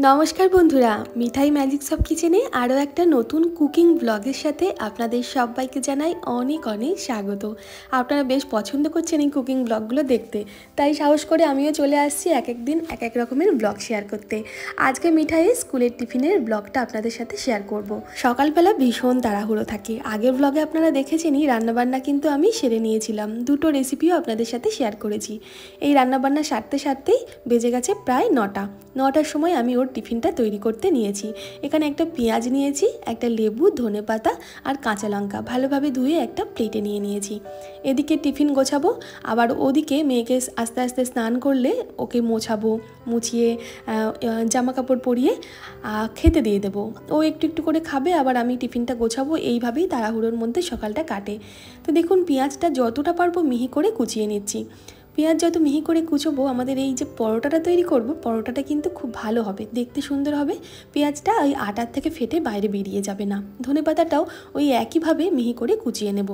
নমস্কার বন্ধুরা, মিঠাই ম্যাজিক সব কিচেনে আরও একটা নতুন কুকিং ব্লগের সাথে আপনাদের সবাইকে জানাই অনেক অনেক স্বাগত। আপনারা বেশ পছন্দ করছেন এই কুকিং ব্লগগুলো দেখতে, তাই সাহস করে আমিও চলে আসছি এক এক দিন এক এক রকমের ব্লগ শেয়ার করতে। আজকে মিঠাইয়ের স্কুলের টিফিনের ব্লগটা আপনাদের সাথে শেয়ার করব। সকালবেলা ভীষণ তাড়াহুড়ো থাকে। আগের ব্লগে আপনারা দেখেছেনই রান্নাবান্না কিন্তু আমি সেরে নিয়েছিলাম, দুটো রেসিপিও আপনাদের সাথে শেয়ার করেছি। এই রান্নাবান্না সারতেই বেজে গেছে প্রায় 9টার সময় আমি ওর টিফিনটা তৈরি করতে নিয়েছি। এখানে একটা পেঁয়াজ নিয়েছি, একটা লেবু, ধনেপাতা আর কাঁচা লঙ্কা ভালোভাবে ধুয়ে একটা প্লেটে নিয়ে নিয়েছি। এদিকে টিফিন গোছাবো, আবার ওদিকে মেয়েকে আস্তে আস্তে স্নান করলে ওকে মোছাবো, মুছিয়ে জামা কাপড় পরিয়ে খেতে দিয়ে দেবো। ও একটু একটু করে খাবে, আবার আমি টিফিনটা গোছাবো। এইভাবেই তাড়াহুড়োর মধ্যে সকালটা কাটে। তো দেখুন, পেঁয়াজটা যতটা পারবো মিহি করে কুচিয়ে নিচ্ছি। পেঁয়াজ যত মিহি করে কুচোবো, আমাদের এই যে পরোটাটা তৈরি করব, পরোটাটা কিন্তু খুব ভালো হবে, দেখতে সুন্দর হবে। পেঁয়াজটা ওই আটার থেকে ফেটে বাইরে বেরিয়ে যাবে না। ধনেপাতাটাও ওই একইভাবে মিহি করে কুচিয়ে নেব।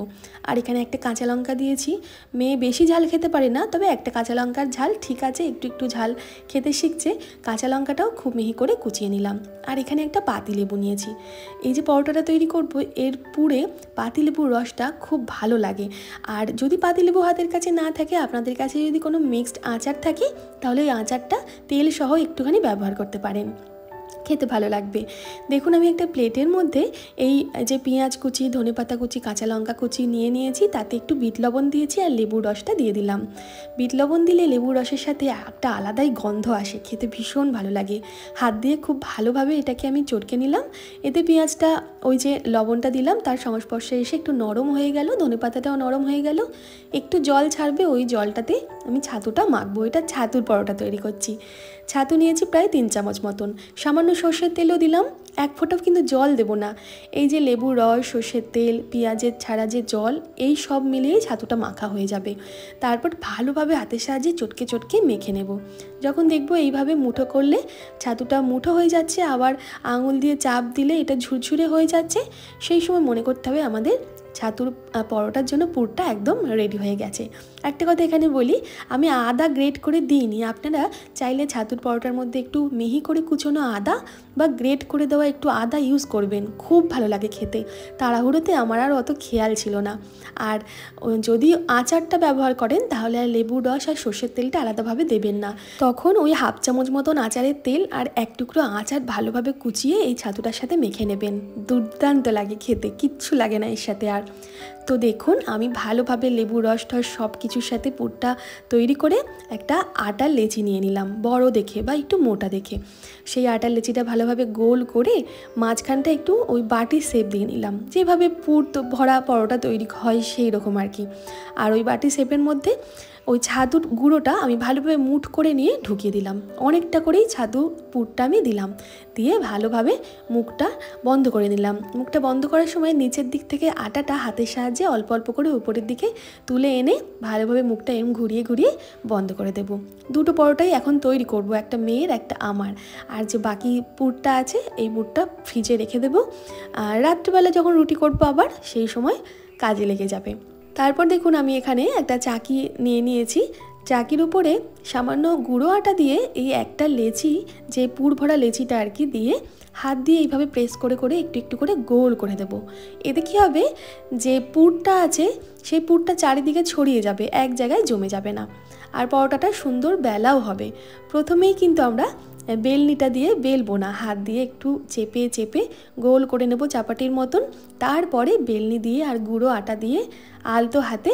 আর এখানে একটা কাঁচা লঙ্কা দিয়েছি। মেয়ে বেশি ঝাল খেতে পারে না, তবে একটা কাঁচা লঙ্কার ঝাল ঠিক আছে, একটু একটু ঝাল খেতে শিখছে। কাঁচা লঙ্কাটাও খুব মিহি করে কুচিয়ে নিলাম। আর এখানে একটা পাতিলেবু নিয়েছি। এই যে পরোটাটা তৈরি করব, এর পুরে পাতিলেবুর রসটা খুব ভালো লাগে। আর যদি পাতিলেবু হাতের কাছে না থাকে, আপনাদের কাছে যদি কোনো মিক্সড আচার থাকে, তাহলে ওই আচারটা তেল সহ একটুখানি ব্যবহার করতে পারেন, খেতে ভালো লাগবে। দেখুন, আমি একটা প্লেটের মধ্যে এই যে পেঁয়াজ কুচি, ধনেপাতা কুচি, কাঁচা লঙ্কা কুচি নিয়ে নিয়েছি, তাতে একটু বিট লবণ দিয়েছি আর লেবুর রসটা দিয়ে দিলাম। বিট লবণ দিলে লেবুর রসের সাথে একটা আলাদাই গন্ধ আসে, খেতে ভীষণ ভালো লাগে। হাত দিয়ে খুব ভালোভাবে এটাকে আমি চটকে নিলাম। এতে পেঁয়াজটা ওই যে লবণটা দিলাম তার সংস্পর্শে এসে একটু নরম হয়ে গেল, ধনেপাতাটাও নরম হয়ে গেল। একটু জল ছাড়বে, ওই জলটাতে আমি ছাতুটা মাখবো। এটা ছাতুর পরোটা তৈরি করছি। ছাতু নিয়েছি প্রায় 3 চামচ মতন, সামান্য সর্ষের তেলও দিলাম। এক ফোঁটাও কিন্তু জল দেব না। এই যে লেবুর রস, সর্ষের তেল, পেঁয়াজের ছাড়া যে জল, এই সব মিলিয়েই ছাতুটা মাখা হয়ে যাবে। তারপর ভালোভাবে হাতের সাহায্যে চটকে চটকে মেখে নেব। যখন দেখবো এইভাবে মুঠো করলে ছাতুটা মুঠো হয়ে যাচ্ছে, আবার আঙুল দিয়ে চাপ দিলে এটা ঝুরঝুরে হয়ে যাচ্ছে, সেই সময় মনে করতে হবে আমাদের ছাতুর পরোটার জন্য পুরটা একদম রেডি হয়ে গেছে। একটা কথা এখানে বলি, আমি আদা গ্রেট করে দিইনি। আপনারা চাইলে ছাতুর পরোটার মধ্যে একটু মিহি করে কুচোনো আদা বা গ্রেট করে দেওয়া একটু আদা ইউজ করবেন, খুব ভালো লাগে খেতে। তাড়াহুড়োতে আমার আর অত খেয়াল ছিল না। আর যদি আচারটা ব্যবহার করেন, তাহলে আর লেবুর রস আর সর্ষের তেলটা আলাদাভাবে দেবেন না। তখন ওই হাফ চামচ মতন আচারের তেল আর এক টুকরো আচার ভালোভাবে কুচিয়ে এই ছাতুটার সাথে মেখে নেবেন। দুর্দান্ত লাগে খেতে, কিচ্ছু লাগে না এর সাথে আর। তো দেখুন, আমি ভালোভাবে লেবু রস টস সব কিছুর সাথে পুরটা তৈরি করে একটা আটার লেচি নিয়ে নিলাম, বড় দেখে বা একটু মোটা দেখে। সেই আটার লেচিটা ভালোভাবে গোল করে মাঝখানটা একটু ওই বাটির শেপ দিয়ে নিলাম, যেভাবে পুর ভরা পরোটা তৈরি হয় সেই রকম আর কি। আর ওই বাটির শেপের মধ্যে ওই ছাতুর গুঁড়োটা আমি ভালোভাবে মুঠ করে নিয়ে ঢুকিয়ে দিলাম। অনেকটা করেই ছাতু পুরটা আমি দিলাম, দিয়ে ভালোভাবে মুখটা বন্ধ করে নিলাম। মুখটা বন্ধ করার সময় নিচের দিক থেকে আটাটা হাতের সাহায্যে অল্প অল্প করে উপরের দিকে তুলে এনে ভালোভাবে মুখটা এরম ঘুরিয়ে ঘুরিয়ে বন্ধ করে দেব। দুটো পরোটাই এখন তৈরি করব, একটা মেয়ের একটা আমার। আর যে বাকি পুরটা আছে, এই পুরটা ফ্রিজে রেখে দেবো। আর রাত্রিবেলা যখন রুটি করবো আবার, সেই সময় কাজে লেগে যাবে। তারপর দেখুন, আমি এখানে একটা চাকি নিয়ে নিয়েছি। চাকির উপরে সামান্য গুঁড়ো আটা দিয়ে এই একটা লেচি, যে পুর ভরা লেচিটা আর কি, দিয়ে হাত দিয়ে এইভাবে প্রেস করে করে একটু একটু করে গোল করে দেব। এতে কী হবে, যে পুরটা আছে সেই পুরটা চারিদিকে ছড়িয়ে যাবে, এক জায়গায় জমে যাবে না। আর পরোটাটা সুন্দর বেলাও হবে। প্রথমেই কিন্তু আমরা বেলনিটা দিয়ে বেলবো না, হাত দিয়ে একটু চেপে চেপে গোল করে নেব চাপাটির মতন। তারপরে বেলনি দিয়ে আর গুঁড়ো আটা দিয়ে আলতো হাতে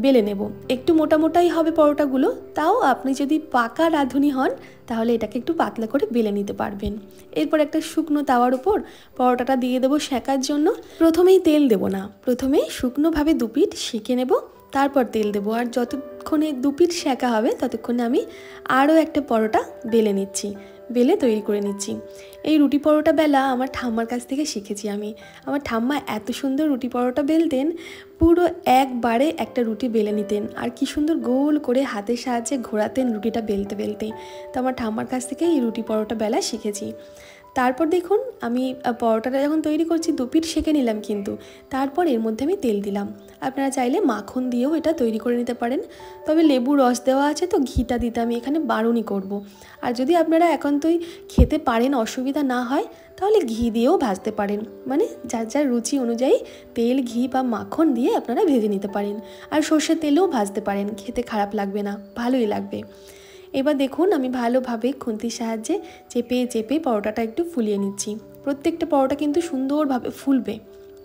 বেলে নেব। একটু মোটা মোটাই হবে পরোটাগুলো, তাও আপনি যদি পাকা রাঁধুনি হন, তাহলে এটাকে একটু পাতলা করে বেলে নিতে পারবেন। এরপর একটা শুকনো তাওয়ার উপর পরোটাটা দিয়ে দেবো সেঁকার জন্য। প্রথমেই তেল দেব না, প্রথমেই শুকনোভাবে দুপিঠ সেঁকে নেব, তারপর তেল দেবো। আর যতক্ষণে দুপিঠ সেঁকা হবে, ততক্ষণে আমি আরও একটা পরোটা বেলে নিচ্ছি, বেলে তৈরি করে নিচ্ছি। এই রুটি পরোটা বেলা আমার ঠাম্মার কাছ থেকে শিখেছি আমি। আমার ঠাম্মা এত সুন্দর রুটি পরোটা বেলতেন, পুরো একবারে একটা রুটি বেলে নিতেন, আর কি সুন্দর গোল করে হাতের সাহায্যে ঘোরাতেন রুটিটা বেলতে বেলতে। তো আমার ঠাম্মার কাছ থেকে এই রুটি পরোটা বেলা শিখেছি। তারপর দেখুন আমি পরোটাটা যখন তৈরি করছি 2 পিঠ সেঁকে নিলাম, কিন্তু তারপর এর মধ্যে আমি তেল দিলাম। আপনারা চাইলে মাখন দিয়েও এটা তৈরি করে নিতে পারেন, তবে লেবু রস দেওয়া আছে তো ঘিটা দিতে আমি এখানে বারণই করব। আর যদি আপনারা একান্তই খেতে পারেন, অসুবিধা না হয়, তাহলে ঘি দিয়েও ভাজতে পারেন। মানে যার যার রুচি অনুযায়ী তেল, ঘি বা মাখন দিয়ে আপনারা ভেজে নিতে পারেন। আর সর্ষের তেলেও ভাজতে পারেন, খেতে খারাপ লাগবে না, ভালোই লাগবে। এবার দেখুন আমি ভালোভাবে খুন্তির সাহায্যে চেপে চেপে পরোটাটা একটু ফুলিয়ে নিচ্ছি। প্রত্যেকটা পরোটা কিন্তু সুন্দরভাবে ফুলবে,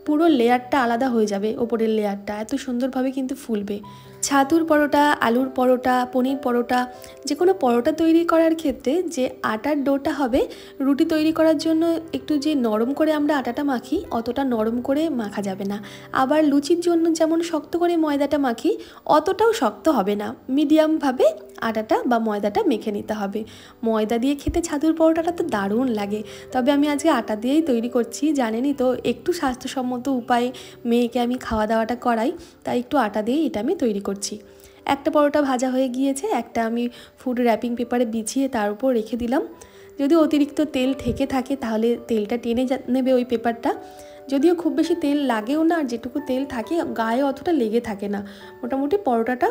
পুরো লেয়ারটা আলাদা হয়ে যাবে, ওপরের লেয়ারটা এত সুন্দরভাবে কিন্তু ফুলবে। ছাতুর পরোটা, আলুর পরোটা, পনির পরোটা, যে কোনো পরোটা তৈরি করার ক্ষেত্রে যে আটার ডোটা হবে, রুটি তৈরি করার জন্য একটু যে নরম করে আমরা আটাটা মাখি, অতটা নরম করে মাখা যাবে না। আবার লুচির জন্য যেমন শক্ত করে ময়দাটা মাখি, অতটাও শক্ত হবে না, মিডিয়ামভাবে আটাটা বা ময়দাটা মেখে নিতে হবে। ময়দা দিয়ে খেতে ছাতুর পরোটাটা তো দারুণ লাগে, তবে আমি আজকে আটা দিয়েই তৈরি করছি। জানেনই তো, একটু স্বাস্থ্যসম্মত উপায়ে মেয়েকে আমি খাওয়া দাওয়াটা করাই, তাই একটু আটা দিয়েই এটা আমি তৈরি করছি। একটা পরোটা ভাজা হয়ে গিয়েছে, একটা আমি ফুড র্যাপিং পেপারে বিছিয়ে তার উপর রেখে দিলাম। যদি অতিরিক্ত তেল থেকে থাকে তাহলে তেলটা টেনে নেবে ওই পেপারটা। যদিও খুব বেশি তেল লাগেও না, আর যেটুকু তেল থাকে গায়ে অতটা লেগে থাকে না। মোটামুটি পরোটাটা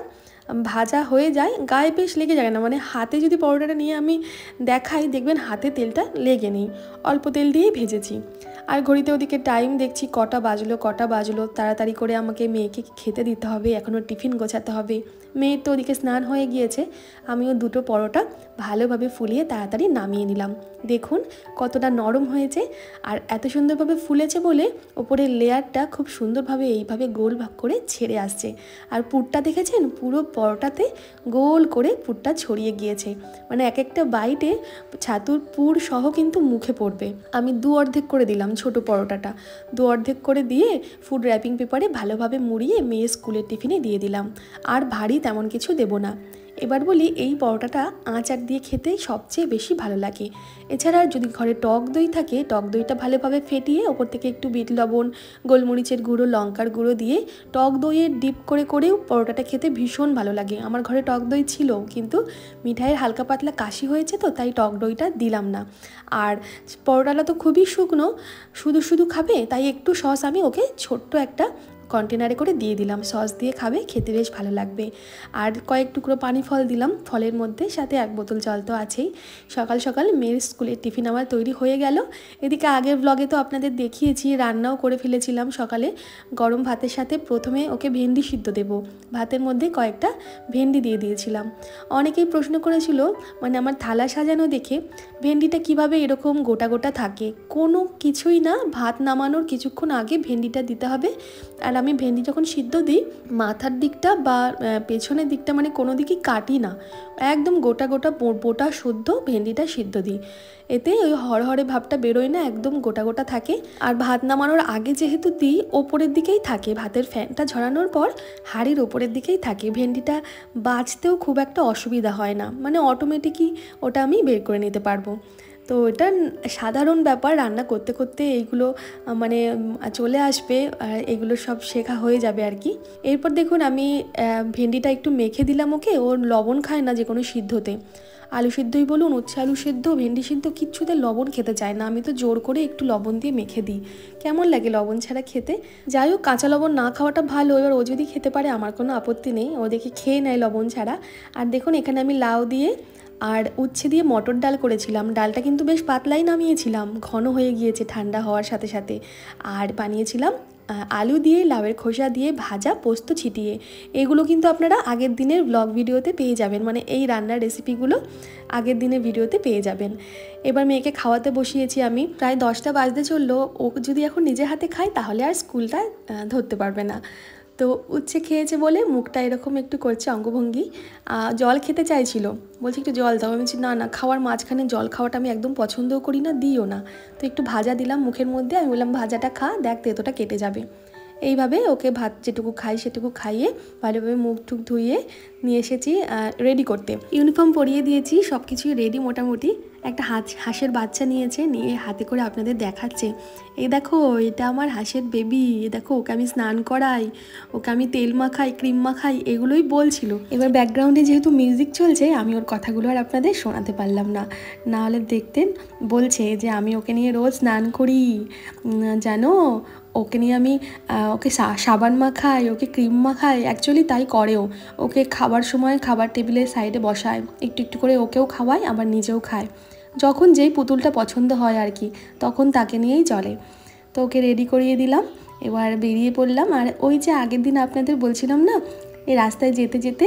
ভাজা হয়ে যায়, গায়ে বেশ লেগে যায় না। মানে হাতে যদি পরোটাটা নিয়ে আমি দেখাই, দেখবেন হাতে তেলটা লেগে নেই, অল্প তেল দিয়েই ভেজেছি। আর ঘড়িতে ওদিকে টাইম দেখছি কটা বাজলো, তাড়াতাড়ি করে আমাকে মেয়েকে খেতে দিতে হবে, এখনও টিফিন গোছাতে হবে। মেয়ের তো ওদিকে স্নান হয়ে গিয়েছে, আমিও 2টো পরোটা ভালোভাবে ফুলিয়ে তাড়াতাড়ি নামিয়ে নিলাম। দেখুন কতটা নরম হয়েছে, আর এত সুন্দরভাবে ফুলেছে বলে ওপরের লেয়ারটা খুব সুন্দরভাবে এইভাবে গোল ভাগ করে ছেড়ে আসছে। আর পুরটা দেখেছেন, পুরো পরোটাতে গোল করে পুরটা ছড়িয়ে গিয়েছে। মানে এক একটা বাইটে ছাতুর পুর সহ কিন্তু মুখে পড়বে। আমি 2 অর্ধেক করে দিলাম ছোট পরোটাটা, 2 অর্ধেক করে দিয়ে ফুড র্যাপিং পেপারে ভালোভাবে মুড়িয়ে মেয়ে স্কুলের টিফিনে দিয়ে দিলাম। আর ভারী তেমন কিছু দেব না। এবার বলি, এই পরোটাটা আচার দিয়ে খেতে সবচেয়ে বেশি ভালো লাগে। এছাড়া যদি ঘরে টক দই থাকে, টক দইটা ভালোভাবে ফেটিয়ে ওপর থেকে একটু বিট লবণ, গোলমরিচের গুঁড়ো, লঙ্কার গুঁড়ো দিয়ে টক দইয়ের ডিপ করেও পরোটাটা খেতে ভীষণ ভালো লাগে। আমার ঘরে টক দই ছিল, কিন্তু মিঠাইয়ের হালকা পাতলা কাশি হয়েছে তো, তাই টক দইটা দিলাম না। আর পরোটাটা তো খুবই শুকনো, শুধু খাবে, তাই একটু সস আমি ওকে ছোট্ট একটা কন্টেনারে করে দিয়ে দিলাম। সস দিয়ে খাবে, খেতে বেশ ভালো লাগবে। আর কয়েক টুকরো পানি ফল দিলাম ফলের মধ্যে, সাথে 1 বোতল জল তো আছেই। সকাল সকাল মেয়ের স্কুলের টিফিন আমার তৈরি হয়ে গেল। এদিকে আগের ব্লগে তো আপনাদের দেখিয়েছি, রান্নাও করে ফেলেছিলাম সকালে। গরম ভাতের সাথে প্রথমে ওকে ভেন্ডি সিদ্ধ দেব, ভাতের মধ্যে কয়েকটা ভেন্ডি দিয়ে দিয়েছিলাম। অনেকেই প্রশ্ন করেছিল, মানে আমার থালা সাজানো দেখে, ভেন্ডিটা কিভাবে এরকম গোটা গোটা থাকে। কোনো কিছুই না, ভাত নামানোর কিছুক্ষণ আগে ভেন্ডিটা দিতে হবে। আর আমি ভেন্ডি যখন সিদ্ধ দিই, মাথার দিকটা বা পেছনের দিকটা মানে কোনো দিকই কাটি না, একদম গোটা বোটা শুদ্ধ ভেন্ডিটা সিদ্ধ দিই। এতে ওই হরহরে ভাবটা বেরোয় না, একদম গোটা থাকে। আর ভাত নামানোর আগে যেহেতু দিই, ওপরের দিকেই থাকে, ভাতের ফ্যানটা ঝরানোর পর হাঁড়ির ওপরের দিকেই থাকে। ভেন্ডিটা বাছতেও খুব একটা অসুবিধা হয় না, মানে অটোমেটিকই ওটা আমি বের করে নিতে পারবো। তো এটা সাধারণ ব্যাপার, রান্না করতে করতে এইগুলো মানে চলে আসবে, আর এগুলো সব শেখা হয়ে যাবে আর কি। এরপর দেখুন আমি ভেন্ডিটা একটু মেখে দিলাম ওকে। ওর লবণ খায় না যে কোনো সিদ্ধতে, আলু সিদ্ধই বলুন, উচ্ছে আলু সিদ্ধ, ভেন্ডি সিদ্ধ, কিচ্ছুতে লবণ খেতে চায় না। আমি তো জোর করে একটু লবণ দিয়ে মেখে দিই, কেমন লাগে লবণ ছাড়া খেতে। যাই হোক, কাঁচা লবণ না খাওয়াটা ভালো। এবার ও যদি খেতে পারে আমার কোনো আপত্তি নেই, ও দেখে খেয়ে নেয় লবণ ছাড়া। আর দেখুন এখানে আমি লাউ দিয়ে আর উচ্ছে দিয়ে মটর ডাল করেছিলাম। ডালটা কিন্তু বেশ পাতলাই নামিয়েছিলাম, ঘন হয়ে গিয়েছে ঠান্ডা হওয়ার সাথে সাথে। আর বানিয়েছিলাম আলু দিয়ে, লাউয়ের খোসা দিয়ে ভাজা পোস্ত ছিটিয়ে। এগুলো কিন্তু আপনারা আগের দিনের ব্লগ ভিডিওতে পেয়ে যাবেন, মানে এই রান্নার রেসিপিগুলো আগের দিনের ভিডিওতে পেয়ে যাবেন। এবার মেয়েকে খাওয়াতে বসিয়েছি আমি, প্রায় 10টা বাজতে চললো। ও যদি এখন নিজে হাতে খায় তাহলে আর স্কুলটা ধরতে পারবে না। তো উচ্ছে খেয়েছে বলে মুখটা এরকম একটু করছে অঙ্গভঙ্গি। জল খেতে চাইছিল, বলছি একটু জল দাও। আমি বলছি না, খাওয়ার মাঝখানে জল খাওয়াটা আমি একদম পছন্দও করি না, দিও না। তো একটু ভাজা দিলাম মুখের মধ্যে, আমি বললাম ভাজাটা খা, দেখ তেতোটা কেটে যাবে। এইভাবে ওকে ভাত যেটুকু খাই সেটুকু খাইয়ে ভালোভাবে মুখ টুক ধুইয়ে নিয়ে এসেছি রেডি করতে। ইউনিফর্ম পরিয়ে দিয়েছি, সব কিছুই রেডি মোটামুটি। একটা হাঁসের বাচ্চা নিয়েছে, নিয়ে হাতে করে আপনাদের দেখাচ্ছে, এই দেখো এটা আমার হাঁসের বেবি, দেখো ওকে আমি স্নান করাই, ওকে আমি তেল মাখাই, ক্রিম মাখাই, এগুলোই বলছিল। এবার ব্যাকগ্রাউন্ডে যেহেতু মিউজিক চলছে আমি ওর কথাগুলো আর আপনাদের শোনাতে পারলাম না, না হলে দেখতেন। বলছে যে আমি ওকে নিয়ে রোজ স্নান করি, জানো ওকে নিয়ে আমি ওকে সাবান মাখাই, ওকে ক্রিম মাখাই, অ্যাকচুয়ালি তাই করেও। ওকে খাবার সময় খাবার টেবিলের সাইডে বসায়, একটু একটু করে ওকেও খাওয়ায় আবার নিজেও খায়, যখন যেই পুতুলটা পছন্দ হয় আর কি তখন তাকে নিয়েই চলে। তো ওকে রেডি করিয়ে দিলাম, এবার বেরিয়ে পড়লাম। আর ওই যে আগের দিন আপনাদের বলছিলাম না, এই রাস্তায় যেতে যেতে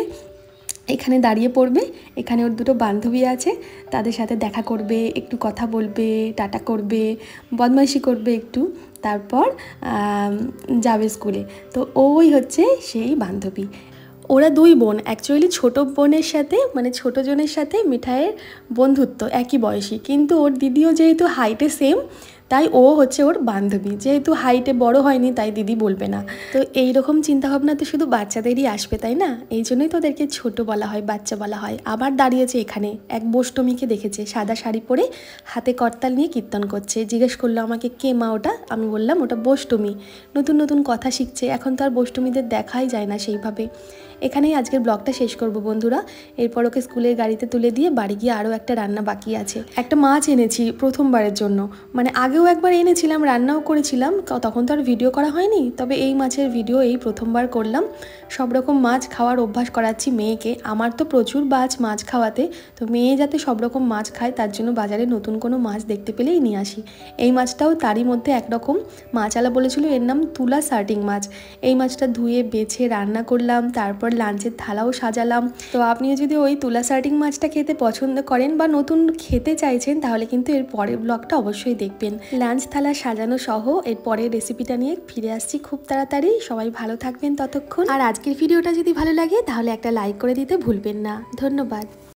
এখানে দাঁড়িয়ে পড়বে, এখানে ওর দুটো বান্ধবী আছে, তাদের সাথে দেখা করবে, একটু কথা বলবে, টাটা করবে, বদমাইশি করবে একটু, তারপর যাবে স্কুলে। তো ওই হচ্ছে সেই বান্ধবী। ওরা দুই বোন, অ্যাকচুয়ালি ছোটো বোনের সাথে মানে ছোটো জনের সাথে মিঠাইয়ের বন্ধুত্ব, একই বয়সী, কিন্তু ওর দিদিও যেহেতু হাইটে সেম, তাই ও হচ্ছে ওর বান্ধবী, যেহেতু হাইটে বড় হয়নি তাই দিদি বলবে না। তো এইরকম চিন্তাভাবনা তো শুধু বাচ্চাদেরই আসবে, তাই না? এই জন্যই তো ওদেরকে ছোটো বলা হয়, বাচ্চা বলা হয়। আবার দাঁড়িয়েছে এখানে, এক বৈষ্ণবীকে দেখেছে সাদা শাড়ি পরে হাতে করতাল নিয়ে কীর্তন করছে, জিজ্ঞেস করলো আমাকে কে মা ওটা, আমি বললাম ওটা বৈষ্ণবী। নতুন নতুন কথা শিখছে, এখন তো আর বৈষ্ণবীদের দেখাই যায় না সেইভাবে। এখানেই আজকের ব্লগটা শেষ করব বন্ধুরা। এরপর ওকে স্কুলের গাড়িতে তুলে দিয়ে বাড়ি গিয়ে আরও একটা রান্না বাকি আছে। একটা মাছ এনেছি প্রথমবারের জন্য, মানে আগেও একবার এনেছিলাম, রান্নাও করেছিলাম, তখন তো আর ভিডিও করা হয়নি, তবে এই মাছের ভিডিও এই প্রথমবার করলাম। সব রকম মাছ খাওয়ার অভ্যাস করাচ্ছি মেয়েকে, আমার তো প্রচুর মাছ খাওয়াতে, তো মেয়ে যাতে সব রকম মাছ খায় তার জন্য বাজারে নতুন কোনো মাছ দেখতে পেলেই নিয়ে আসি। এই মাছটাও তারই মধ্যে একরকম, মাছওয়ালা বলেছিল এর নাম তুলা সার্টিং মাছ। এই মাছটা ধুয়ে বেছে রান্না করলাম, তারপর লাঞ্চের থালাও সাজালাম। তো আপনিও যদি ওই তুলা সার্টিং মাছটা খেতে পছন্দ করেন বা নতুন খেতে চাইছেন তাহলে কিন্তু এর পরের ব্লগটা অবশ্যই দেখবেন। লাঞ্চ থালা সাজানো সহ এর পরের রেসিপিটা নিয়ে ফিরে আসছি খুব তাড়াতাড়ি। সবাই ভালো থাকবেন ততক্ষণ। আর আজকের ভিডিওটা যদি ভালো লাগে তাহলে একটা লাইক করে দিতে ভুলবেন না। ধন্যবাদ।